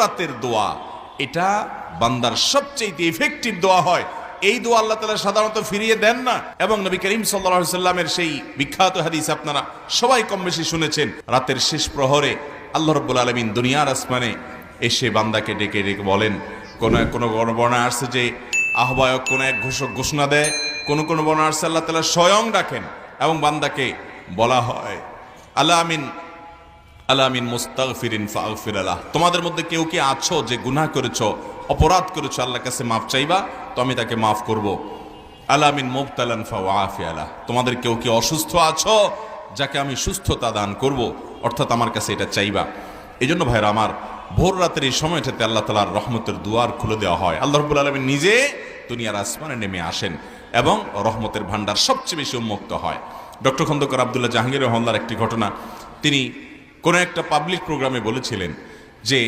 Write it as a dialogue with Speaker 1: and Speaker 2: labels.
Speaker 1: রাতের দোয়া এটা বান্দার সবচেয়ে ইফেক্টিভ দোয়া হয়। এই দোয়া আল্লাহ তাআলা সাধারণত ফিরিয়ে দেন না। এবং নবী করিম সাল্লাল্লাহু আলাইহি সাল্লামের সেই বিখ্যাত হাদিস আপনারা সবাই কম বেশি শুনেছেন, রাতের শেষ প্রহরে আল্লাহ রাব্বুল আলামিন দুনিয়ার আসমানে এসে বান্দাকে ডেকে ডেকে বলেন, কোন বর্ণনা আসছে যে আহ্বায়ক কোন এক ঘোষক ঘোষণা দেয়, কোন বর্ণনা আসছে আল্লাহ তাআলা স্বয়ং ডাকেন এবং বান্দাকে বলা হয় আলামিন মুস্তাগফিরিন ফাগফির লাহ, তোমাদের মধ্যে কেউ কি আছো যে গুনাহ করেছো, অপরাধ করেছো, আল্লাহর কাছে মাফ চাইবা তো আমি তাকে মাফ করব। আলামিন মুবতালান ফাওয়াফি লাহ, তোমাদের কেউ কি অসুস্থ আছো যাকে আমি সুস্থতা দান করব, অর্থাৎ আমার কাছে এটা চাইবা। এই জন্য ভাইরা আমার, ভোর রাতের এই সময়টাতে আল্লাহ তাআলার রহমতের দুয়ার খুলে দেওয়া হয়। আল্লাহ রাব্বুল আলামিন নিজে দুনিয়ার আসমানে নেমে আসেন এবং রহমতের ভান্ডার সবচেয়ে বেশি উন্মুক্ত হয়। ডক্টর খন্দকার আব্দুল্লাহ জাহাঙ্গীর রহমাল্লার একটি ঘটনা, তিনি কোন একটা পাবলিক প্রোগ্রামে বলেছিলেন যে